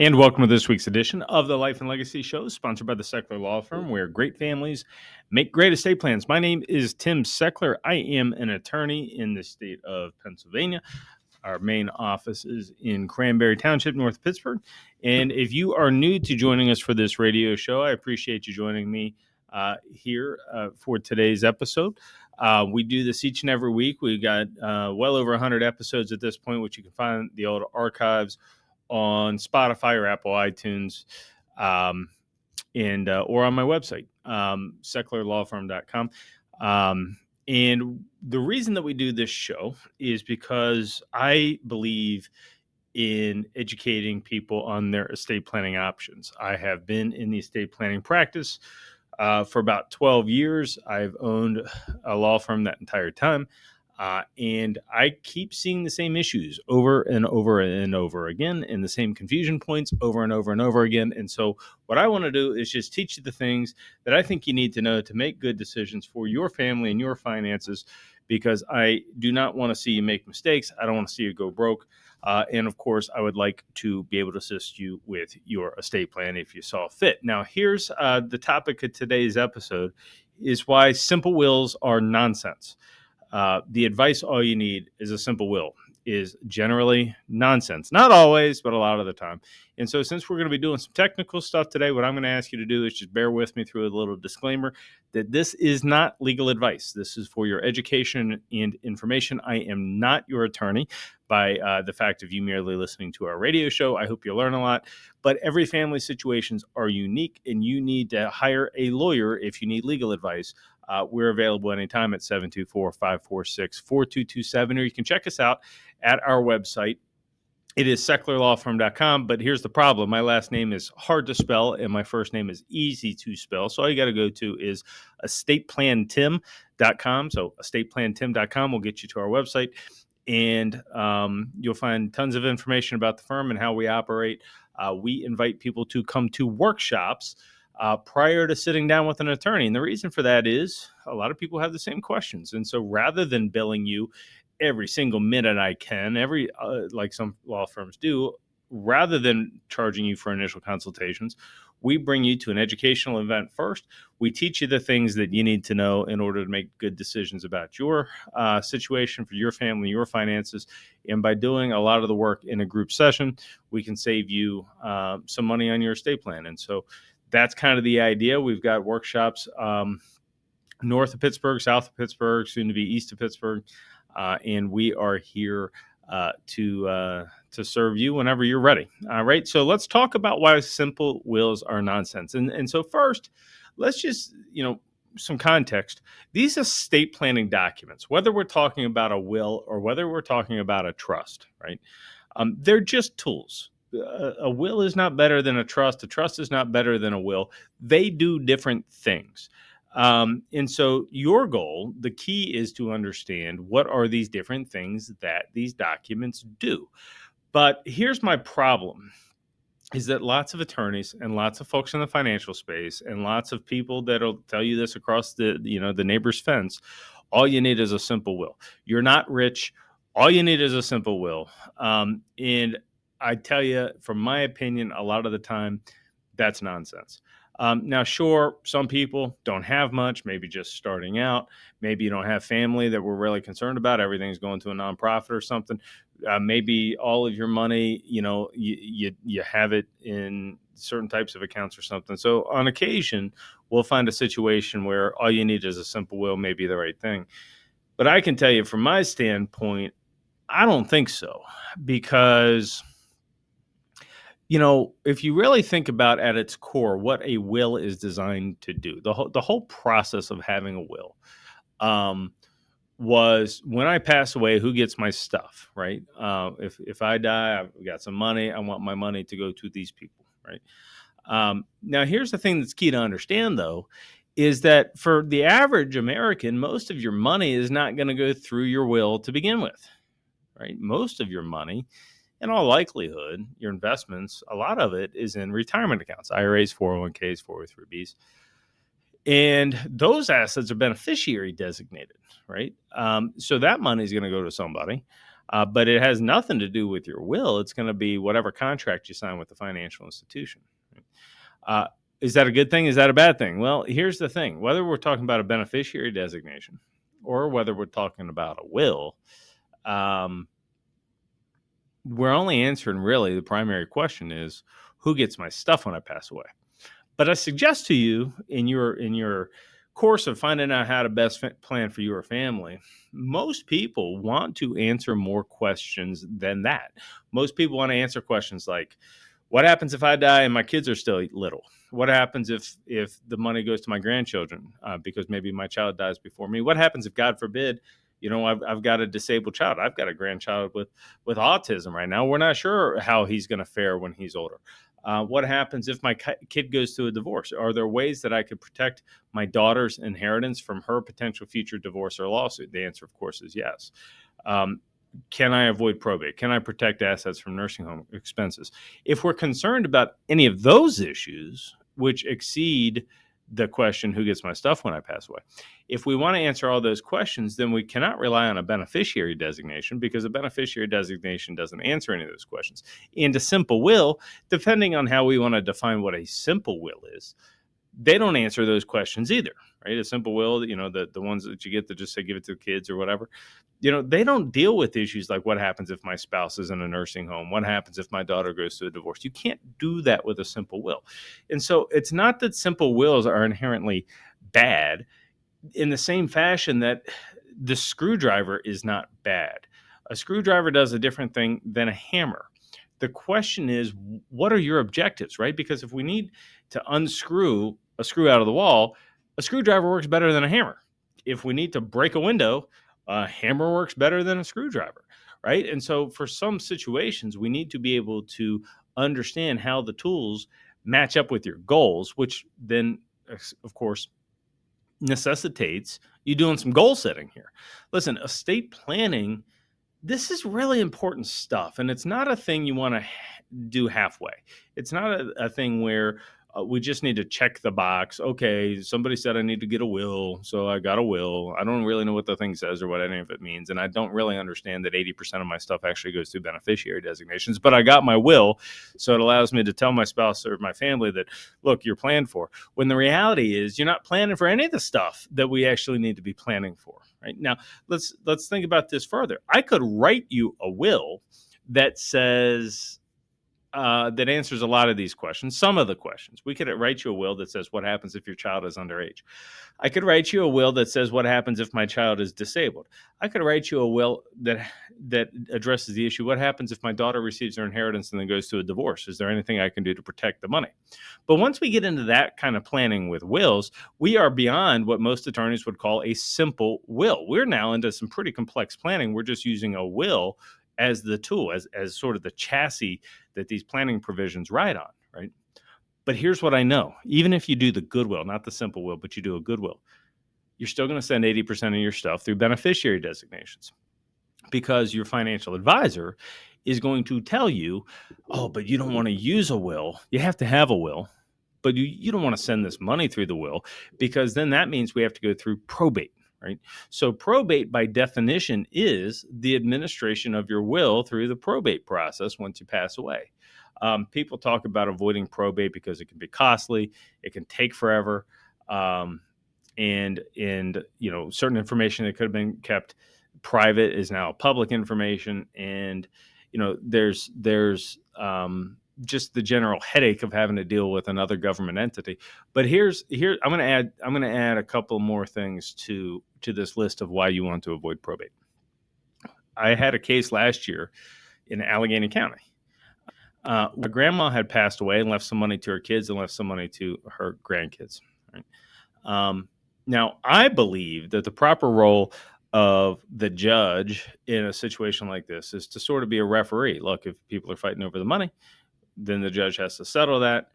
And welcome to this week's edition of the Life and Legacy Show, sponsored by the Sechler Law Firm, where great families make great estate plans. My name is Tim Sechler. I am an attorney in the state of Pennsylvania. Our main office is in Cranberry Township, north of Pittsburgh. And if you are new to joining us for this radio show, I appreciate you joining me here for today's episode. We do this each and every week. We've got well over 100 episodes at this point, which you can find the old archives on Spotify or Apple iTunes, and or on my website, SechlerLawFirm.com. And the reason that we do this show is because I believe in educating people on their estate planning options. I have been in the estate planning practice for about 12 years. I've owned a law firm that entire time. And I keep seeing the same issues over and over and over again, and the same confusion points over and over and over again. And so what I want to do is just teach you the things that I think you need to know to make good decisions for your family and your finances, because I do not want to see you make mistakes. I don't want to see you go broke. And of course, I would like to be able to assist you with your estate plan if you saw fit. Now, here's the topic of today's episode is why simple wills are nonsense. The advice all you need is a simple will is generally nonsense. Not always, but a lot of the time. And so since we're going to be doing some technical stuff today, what I'm going to ask you to do is just bear with me through a little disclaimer that this is not legal advice. This is for your education and information. I am not your attorney by the fact of you merely listening to our radio show. I hope you learn a lot. But every family situations are unique, and you need to hire a lawyer if you need legal advice. We're available anytime at 724-546-4227, or you can check us out at our website. It is SechlerLawFirm.com, but here's the problem. My last name is hard to spell, and my first name is easy to spell. So all you got to go to is estateplantim.com. So estateplantim.com will get you to our website, and you'll find tons of information about the firm and how we operate. We invite people to come to workshops prior to sitting down with an attorney. And the reason for that is a lot of people have the same questions. And so rather than billing you every single minute I can, like some law firms do, rather than charging you for initial consultations, we bring you to an educational event first. We teach you the things that you need to know in order to make good decisions about your situation for your family, your finances. And by doing a lot of the work in a group session, we can save you some money on your estate plan. And so that's kind of the idea. We've got workshops north of Pittsburgh, south of Pittsburgh, soon to be east of Pittsburgh. And we are here to serve you whenever you're ready. All right. So let's talk about why simple wills are nonsense. And so first, let's just, some context. These estate planning documents, whether we're talking about a will or whether we're talking about a trust, right? They're just tools. A will is not better than a trust. A trust is not better than a will. They do different things. And so your goal, the key is to understand what are these different things that these documents do. But here's my problem is that lots of attorneys and lots of folks in the financial space and lots of people that'll tell you this across the neighbor's fence, all you need is a simple will. You're not rich. All you need is a simple will. And I tell you, from my opinion, a lot of the time, that's nonsense. Now, sure, some people don't have much, maybe just starting out. Maybe you don't have family that we're really concerned about. Everything's going to a nonprofit or something. Maybe all of your money, you have it in certain types of accounts or something. So on occasion, we'll find a situation where all you need is a simple will, may be the right thing. But I can tell you from my standpoint, I don't think so, because if you really think about at its core what a will is designed to do, the whole process of having a will was when I pass away, who gets my stuff, right? If I die, I've got some money. I want my money to go to these people, right? Now, here's the thing that's key to understand, though, is that for the average American, most of your money is not going to go through your will to begin with, right? Most of your money, in all likelihood, your investments, a lot of it is in retirement accounts, IRAs, 401ks, 403bs. And those assets are beneficiary designated, right? So that money is going to go to somebody. but it has nothing to do with your will. It's going to be whatever contract you sign with the financial institution. Uh, is that a good thing? Is that a bad thing? Well, here's the thing: whether we're talking about a beneficiary designation or whether we're talking about a will, um, we're only answering really the primary question is who gets my stuff when I pass away. But I suggest to you in your course of finding out how to best plan for your family, most people want to answer more questions than that. Most people want to answer questions like, what happens if I die and my kids are still little? What happens if the money goes to my grandchildren because maybe my child dies before me? What happens if, God forbid, I've got a disabled child? I've got a grandchild with autism right now. We're not sure how he's going to fare when he's older. What happens if my kid goes through a divorce? Are there ways that I could protect my daughter's inheritance from her potential future divorce or lawsuit? The answer, of course, is yes. Can I avoid probate? Can I protect assets from nursing home expenses? If we're concerned about any of those issues, which exceed the question, who gets my stuff when I pass away? If we want to answer all those questions, then we cannot rely on a beneficiary designation because a beneficiary designation doesn't answer any of those questions. And a simple will, depending on how we want to define what a simple will is, they don't answer those questions either, right? A simple will, the ones that you get to just say give it to the kids or whatever, they don't deal with issues like what happens if my spouse is in a nursing home, what happens if my daughter goes through a divorce. You can't do that with a simple will. And so it's not that simple wills are inherently bad in the same fashion that the screwdriver is not bad. A screwdriver does a different thing than a hammer. The question is, what are your objectives, right? Because if we need to unscrew a screw out of the wall, a screwdriver works better than a hammer. If we need to break a window, a hammer works better than a screwdriver, right? And so for some situations, we need to be able to understand how the tools match up with your goals, which then, of course, necessitates you doing some goal setting here. Listen, estate planning, this is really important stuff, and it's not a thing you want to do halfway. It's not a thing where we just need to check the box. Okay, somebody said I need to get a will, so I got a will. I don't really know what the thing says or what any of it means, and I don't really understand that 80% of my stuff actually goes through beneficiary designations, but I got my will, so it allows me to tell my spouse or my family that, look, you're planned for, when the reality is you're not planning for any of the stuff that we actually need to be planning for. Right now, let's think about this further. I could write you a will that says that answers a lot of these questions. Some of the questions. We could write you a will that says what happens if your child is underage. I could write you a will that says what happens if my child is disabled. I could write you a will that addresses the issue, what happens if my daughter receives her inheritance and then goes through a divorce? Is there anything I can do to protect the money? But once we get into that kind of planning with wills, we are beyond what most attorneys would call a simple will. We're now into some pretty complex planning. We're just using a will as the tool, as sort of the chassis that these planning provisions ride on, right? But here's what I know. Even if you do the good will, not the simple will, but you do a good will, you're still going to send 80% of your stuff through beneficiary designations because your financial advisor is going to tell you, oh, but you don't want to use a will. You have to have a will, but you don't want to send this money through the will because then that means we have to go through probate. Right. So probate by definition is the administration of your will through the probate process once you pass away. People talk about avoiding probate because it can be costly. It can take forever. And certain information that could have been kept private is now public information. And, there's just the general headache of having to deal with another government entity. But here I'm going to add a couple more things to this list of why you want to avoid probate. I had a case last year in Allegheny County. My grandma had passed away and left some money to her kids and left some money to her grandkids. Right? Now, I believe that the proper role of the judge in a situation like this is to sort of be a referee. Look, if people are fighting over the money, then the judge has to settle that.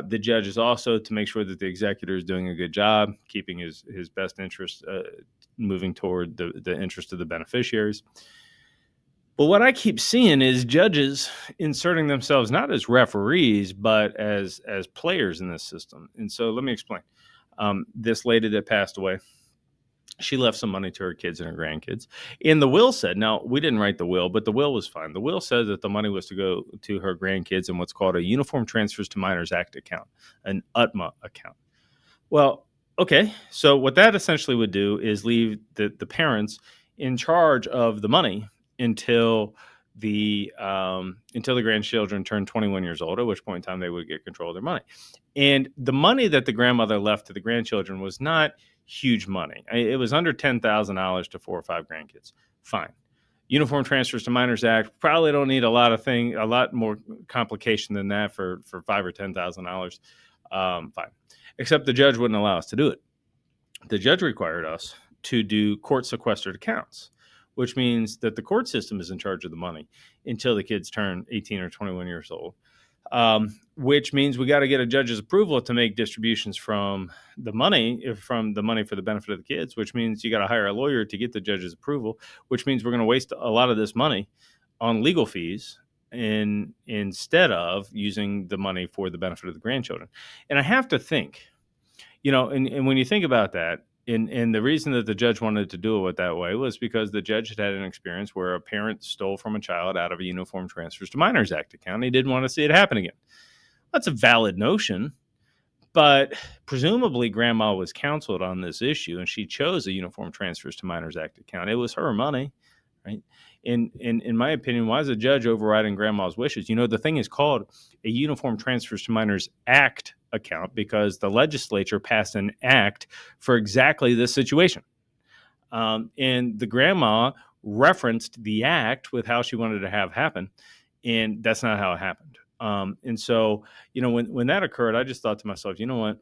The judge is also to make sure that the executor is doing a good job, keeping his best interest, moving toward the interest of the beneficiaries. But what I keep seeing is judges inserting themselves not as referees, but as players in this system. And so let me explain. This lady that passed away, She left some money to her kids and her grandkids. And the will said, now we didn't write the will, but the will was fine. The will says that the money was to go to her grandkids in what's called a Uniform Transfers to Minors Act account, an UTMA account. Well, okay. So what that essentially would do is leave the parents in charge of the money until the grandchildren turned 21 years old, at which point in time they would get control of their money. And the money that the grandmother left to the grandchildren was not huge money. It was under $10,000 to 4 or 5 grandkids. Fine. Uniform Transfers to Minors Act probably don't need a lot more complication than that for $5,000 or $10,000. Fine. Except the judge wouldn't allow us to do it. The judge required us to do court sequestered accounts, which means that the court system is in charge of the money until the kids turn 18 or 21 years old. Which means we got to get a judge's approval to make distributions from the money for the benefit of the kids, which means you got to hire a lawyer to get the judge's approval, which means we're going to waste a lot of this money on legal fees instead of using the money for the benefit of the grandchildren. And I have to think, and when you think about that, and the reason that the judge wanted to do it that way was because the judge had an experience where a parent stole from a child out of a Uniform Transfers to Minors Act account. He didn't want to see it happen again. That's a valid notion, but presumably grandma was counseled on this issue and she chose a Uniform Transfers to Minors Act account. It was her money, right? In my opinion, why is a judge overriding grandma's wishes? The thing is called a Uniform Transfers to Minors Act account because the legislature passed an act for exactly this situation. And the grandma referenced the act with how she wanted to have happen, and that's not how it happened. And so, when that occurred, I just thought to myself, you know what?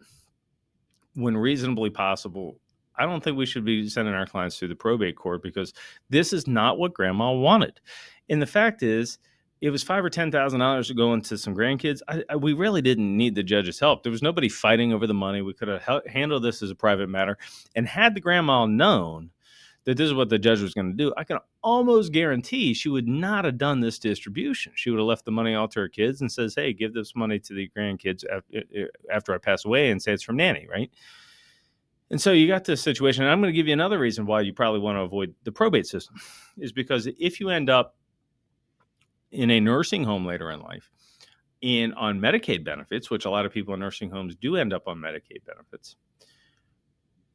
When reasonably possible, I don't think we should be sending our clients through the probate court because this is not what grandma wanted. And the fact is, it was $5,000 or $10,000 to go into some grandkids. We really didn't need the judge's help. There was nobody fighting over the money. We could have handled this as a private matter. And had the grandma known that this is what the judge was going to do, I can almost guarantee she would not have done this distribution. She would have left the money all to her kids and says, hey, give this money to the grandkids after I pass away and say it's from Nanny, right? And so you got this situation. And I'm going to give you another reason why you probably want to avoid the probate system is because if you end up in a nursing home later in life and on Medicaid benefits, which a lot of people in nursing homes do end up on Medicaid benefits,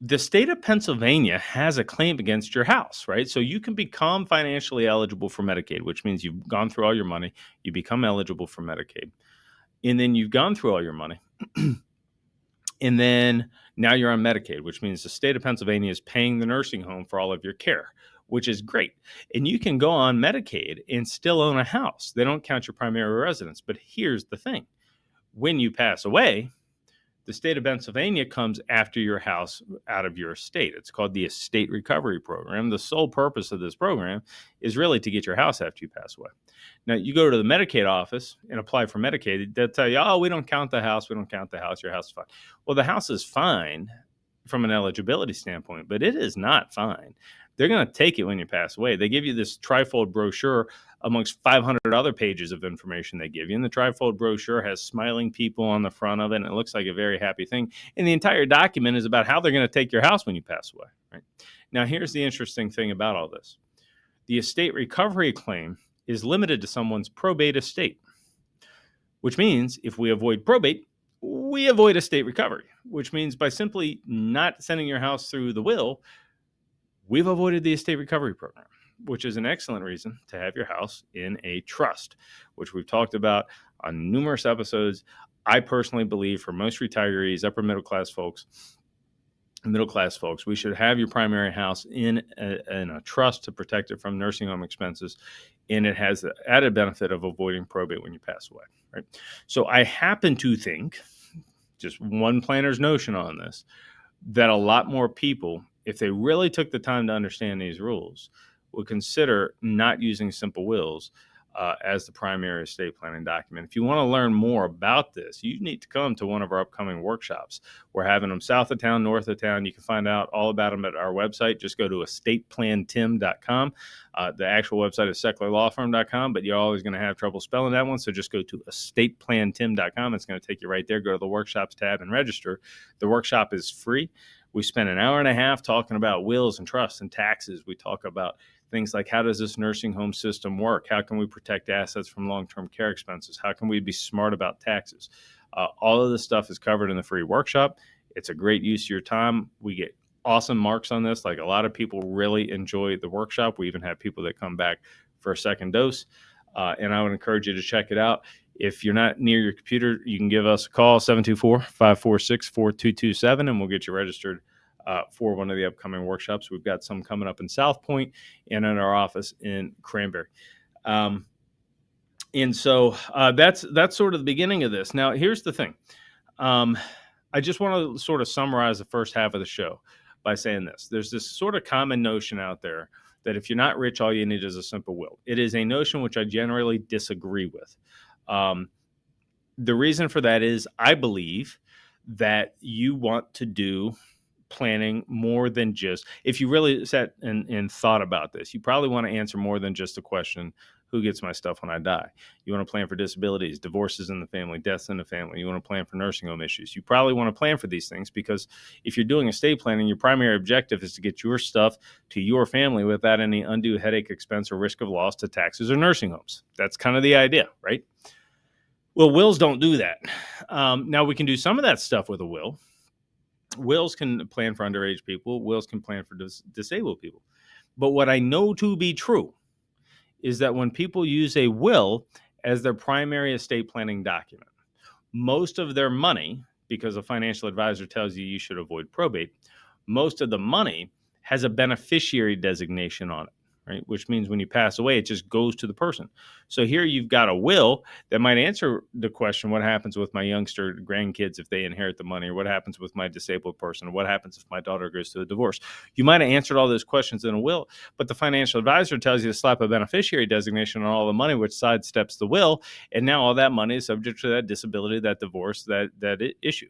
the state of Pennsylvania has a claim against your house, right? So you can become financially eligible for Medicaid, which means you've gone through all your money, you become eligible for Medicaid, and then you've gone through all your money. And then now you're on Medicaid, which means the state of Pennsylvania is paying the nursing home for all of your care, which is great. And you can go on Medicaid and still own a house. They don't count your primary residence. But here's the thing. When you pass away, the state of Pennsylvania comes after your house out of your estate. It's called the Estate Recovery Program. The sole purpose of this program is really to get your house after you pass away. Now, you go to the Medicaid office and apply for Medicaid. They'll tell you, oh, we don't count the house. We don't count the house. Your house is fine. Well, the house is fine from an eligibility standpoint, but it is not fine. They're going to take it when you pass away. They give you this trifold brochure amongst 500 other pages of information they give you. And the trifold brochure has smiling people on the front of it, and it looks like a very happy thing. And the entire document is about how they're going to take your house when you pass away. Right? Now, here's the interesting thing about all this. The estate recovery claim is limited to someone's probate estate, which means if we avoid probate, we avoid estate recovery, which means by simply not sending your house through the will, we've avoided the estate recovery program, which is an excellent reason to have your house in a trust, which we've talked about on numerous episodes. I personally believe for most retirees, upper middle class folks, we should have your primary house in a trust to protect it from nursing home expenses. And it has the added benefit of avoiding probate when you pass away. Right? So I happen to think, just one planner's notion on this, that a lot more people, if they really took the time to understand these rules, would consider not using simple wills as the primary estate planning document. If you want to learn more about this, you need to come to one of our upcoming workshops. We're having them south of town, north of town. You can find out all about them at our website. Just go to estateplantim.com. The actual website is sechlerlawfirm.com, but you're always going to have trouble spelling that one. So just go to estateplantim.com. It's going to take you right there. Go to the workshops tab and register. The workshop is free. We spend an hour and a half talking about wills and trusts and taxes. We talk about things like, how does this nursing home system work? How can we protect assets from long-term care expenses? How can we be smart about taxes? All of this stuff is covered in the free workshop. It's a great use of your time. We get awesome marks on this. Like, a lot of people really enjoy the workshop. We even have people that come back for a second dose. And I would encourage you to check it out. If you're not near your computer, you can give us a call, 724-546-4227, and we'll get you registered for one of the upcoming workshops. We've got some coming up in South Point and in our office in Cranberry. And so that's sort of the beginning of this. Now, here's the thing. I just want to sort of summarize the first half of the show by saying this. There's this sort of common notion out there that if you're not rich, all you need is a simple will. It is a notion which I generally disagree with. The reason for that is I believe that you want to do planning more than just, if you really sat and thought about this, you probably want to answer more than just the question, who gets my stuff when I die? You want to plan for disabilities, divorces in the family, deaths in the family. You want to plan for nursing home issues. You probably want to plan for these things because if you're doing estate planning, your primary objective is to get your stuff to your family without any undue headache, expense, or risk of loss to taxes or nursing homes. That's kind of the idea, right? Well, wills don't do that. Now, we can do some of that stuff with a will. Wills can plan for underage people. Wills can plan for disabled people. But what I know to be true is that when people use a will as their primary estate planning document, most of their money, because a financial advisor tells you should avoid probate, most of the money has a beneficiary designation on it, right? Which means when you pass away, it just goes to the person. So here you've got a will that might answer the question, what happens with my youngster grandkids if they inherit the money, or what happens with my disabled person, or what happens if my daughter goes through a divorce? You might have answered all those questions in a will, but the financial advisor tells you to slap a beneficiary designation on all the money, which sidesteps the will, and now all that money is subject to that disability, that divorce, that issue.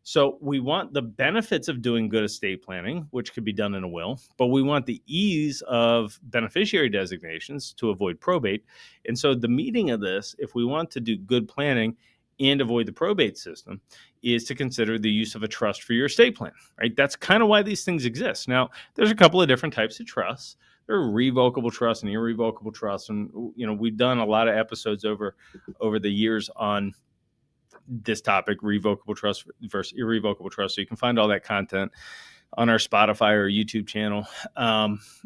So we want the benefits of doing good estate planning, which could be done in a will, but we want the ease of beneficiary designations to avoid probate. And so the meaning of this, if we want to do good planning and avoid the probate system, is to consider the use of a trust for your estate plan, right? That's kind of why these things exist. Now, there's a couple of different types of trusts. There are revocable trusts and irrevocable trusts. And, we've done a lot of episodes over the years on this topic, revocable trust versus irrevocable trust. So you can find all that content on our Spotify or YouTube channel,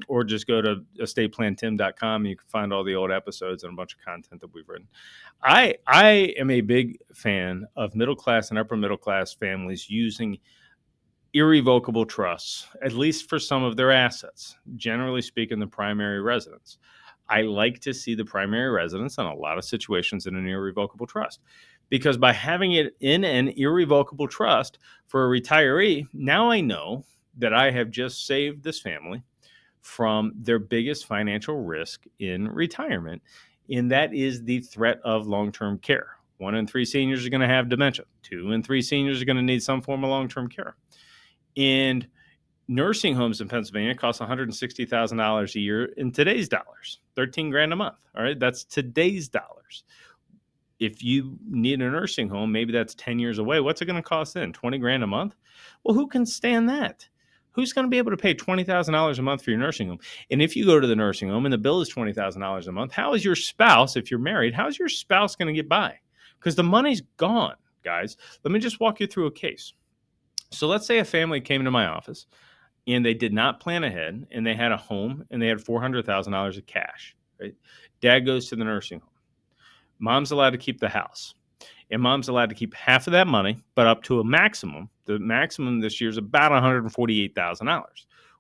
or just go to estateplantim.com and you can find all the old episodes and a bunch of content that we've written. I am a big fan of middle class and upper middle class families using irrevocable trusts, at least for some of their assets, generally speaking, the primary residence. I like to see the primary residence in a lot of situations in an irrevocable trust, because by having it in an irrevocable trust for a retiree, now I know that I have just saved this family from their biggest financial risk in retirement, and that is the threat of long-term care. 1 in 3 seniors are going to have dementia. 2 in 3 seniors are going to need some form of long-term care. And nursing homes in Pennsylvania cost $160,000 a year in today's dollars, $13,000 a month. All right, that's today's dollars. If you need a nursing home, maybe that's 10 years away. What's it going to cost then? $20,000 a month? Well, who can stand that? Who's going to be able to pay $20,000 a month for your nursing home? And if you go to the nursing home and the bill is $20,000 a month, how is your spouse, if you're married, how is your spouse going to get by? Because the money's gone, guys. Let me just walk you through a case. So let's say a family came to my office and they did not plan ahead, and they had a home and they had $400,000 of cash. Right? Dad goes to the nursing home. Mom's allowed to keep the house, and mom's allowed to keep half of that money, but up to a maximum. The maximum this year is about $148,000,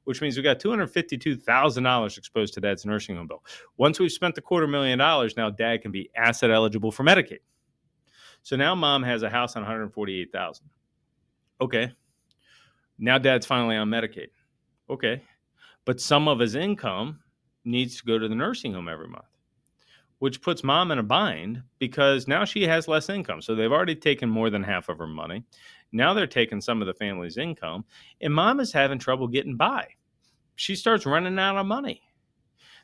which means we got $252,000 exposed to dad's nursing home bill. Once we've spent the $250,000, now dad can be asset eligible for Medicaid. So now mom has a house on $148,000. Okay. Now dad's finally on Medicaid. Okay. But some of his income needs to go to the nursing home every month, which puts mom in a bind because now she has less income. So they've already taken more than half of her money. Now they're taking some of the family's income, and mom is having trouble getting by. She starts running out of money.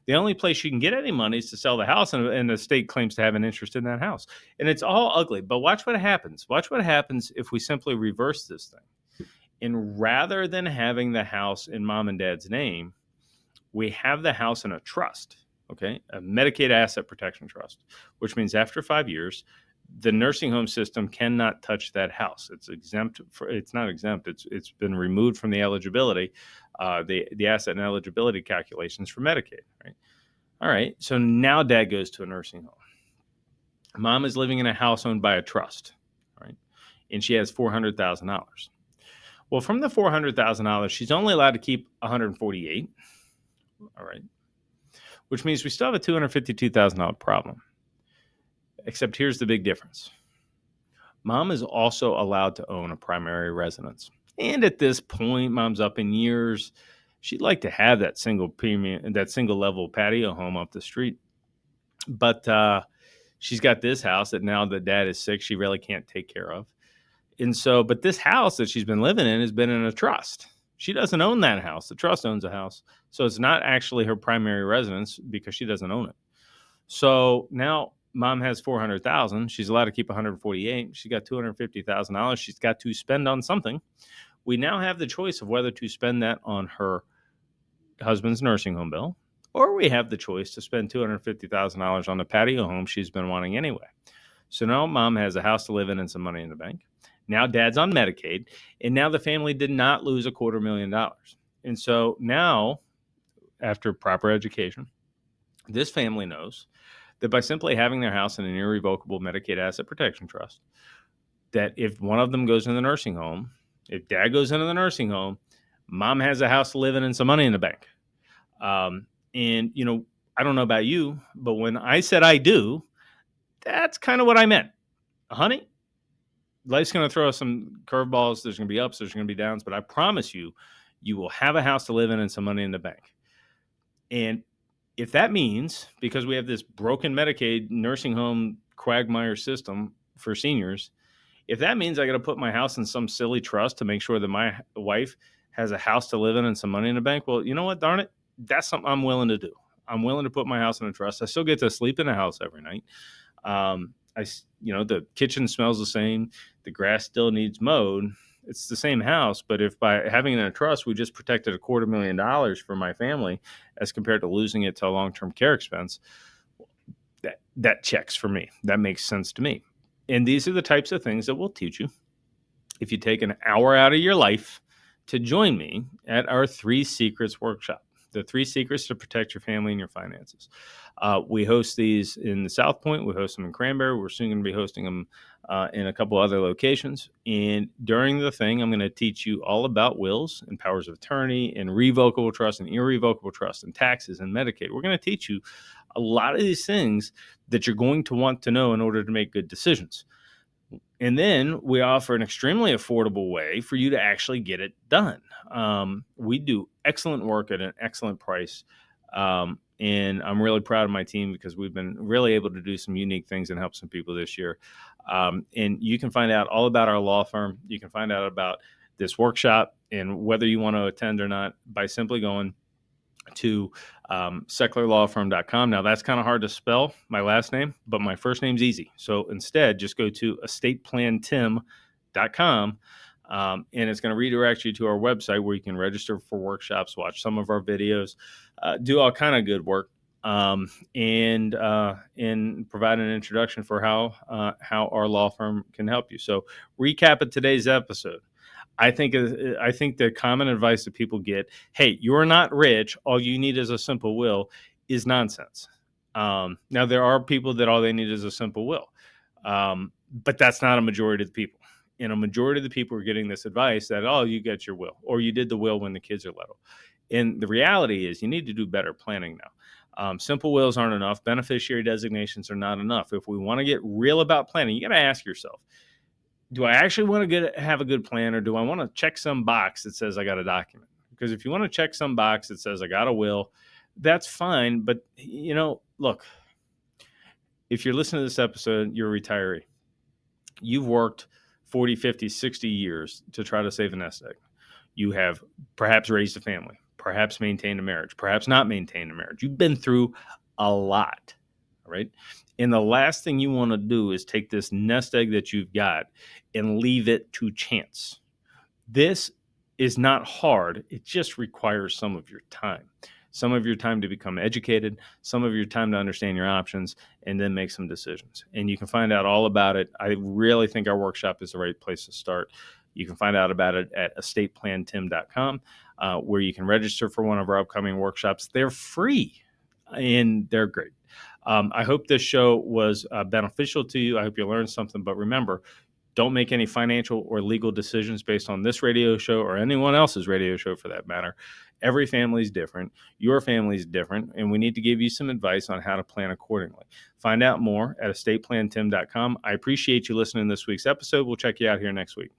The only place she can get any money is to sell the house, and the state claims to have an interest in that house. And it's all ugly. But watch what happens. Watch what happens if we simply reverse this thing. And rather than having the house in mom and dad's name, we have the house in a trust, okay, a Medicaid asset protection trust, which means after 5 years, the nursing home system cannot touch that house. It's exempt. It's not exempt. It's been removed from the eligibility, the asset and eligibility calculations for Medicaid. Right. All right. So now dad goes to a nursing home. Mom is living in a house owned by a trust, right, and she has $400,000. Well, from the $400,000, she's only allowed to keep 148. All right, which means we still have a $252,000 problem. Except here's the big difference. Mom is also allowed to own a primary residence. And at this point, mom's up in years. She'd like to have that single level patio home up the street. But she's got this house that now that dad is sick, she really can't take care of. And so, but this house that she's been living in has been in a trust. She doesn't own that house. The trust owns a house. So it's not actually her primary residence because she doesn't own it. So now mom has 400,000. She's allowed to keep 148. She's got $250,000. She's got to spend on something. We now have the choice of whether to spend that on her husband's nursing home bill, or we have the choice to spend $250,000 on the patio home she's been wanting anyway. So now mom has a house to live in and some money in the bank. Now dad's on Medicaid, and now the family did not lose $250,000. And so now, after proper education, this family knows that by simply having their house in an irrevocable Medicaid asset protection trust, that if one of them goes in the nursing home, if dad goes into the nursing home, mom has a house to live in and some money in the bank. And, I don't know about you, but when I said I do, that's kind of what I meant. Honey, life's going to throw us some curveballs. There's going to be ups, there's going to be downs, but I promise you, you will have a house to live in and some money in the bank. And if that means, because we have this broken Medicaid nursing home quagmire system for seniors, if that means I got to put my house in some silly trust to make sure that my wife has a house to live in and some money in the bank, well, you know what, darn it, that's something I'm willing to do. I'm willing to put my house in a trust. I still get to sleep in a house every night. The kitchen smells the same. The grass still needs mowed. It's the same house, but if by having it in a trust, we just protected $250,000 for my family as compared to losing it to a long-term care expense, that checks for me. That makes sense to me. And these are the types of things that we'll teach you if you take an hour out of your life to join me at our 3 Secrets workshop. The 3 Secrets to protect your family and your finances. We host these in the South Point. We host them in Cranberry. We're soon going to be hosting them in a couple other locations. And during the thing, I'm going to teach you all about wills and powers of attorney and revocable trust and irrevocable trust and taxes and Medicaid. We're going to teach you a lot of these things that you're going to want to know in order to make good decisions. And then we offer an extremely affordable way for you to actually get it done. We do excellent work at an excellent price. And I'm really proud of my team because we've been really able to do some unique things and help some people this year. And you can find out all about our law firm. You can find out about this workshop and whether you want to attend or not by simply going to SechlerLawFirm.com. Now, that's kind of hard to spell, my last name, but my first name's easy. So instead, just go to EstatePlanTim.com, and it's going to redirect you to our website where you can register for workshops, watch some of our videos, do all kind of good work, and provide an introduction for how our law firm can help you. So recap of today's episode. I think the common advice that people get, hey, you're not rich, all you need is a simple will, is nonsense. Now, there are people that all they need is a simple will, but that's not a majority of the people. And a majority of the people are getting this advice that, oh, you get your will, or you did the will when the kids are little. And the reality is you need to do better planning now. Simple wills aren't enough. Beneficiary designations are not enough. If we want to get real about planning, you got to ask yourself, do I actually want to have a good plan, or do I want to check some box that says I got a document? Because if you want to check some box that says I got a will, that's fine. But, look, if you're listening to this episode, you're a retiree. You've worked 40, 50, 60 years to try to save a nest egg. You have perhaps raised a family, perhaps maintained a marriage, perhaps not maintained a marriage. You've been through a lot, right? And the last thing you want to do is take this nest egg that you've got and leave it to chance. This is not hard. It just requires some of your time to become educated, some of your time to understand your options, and then make some decisions. And you can find out all about it. I really think our workshop is the right place to start. You can find out about it at estateplantim.com, where you can register for one of our upcoming workshops. They're free and they're great. I hope this show was beneficial to you. I hope you learned something. But remember, don't make any financial or legal decisions based on this radio show or anyone else's radio show for that matter. Every family is different. Your family is different, and we need to give you some advice on how to plan accordingly. Find out more at estateplantim.com. I appreciate you listening to this week's episode. We'll check you out here next week.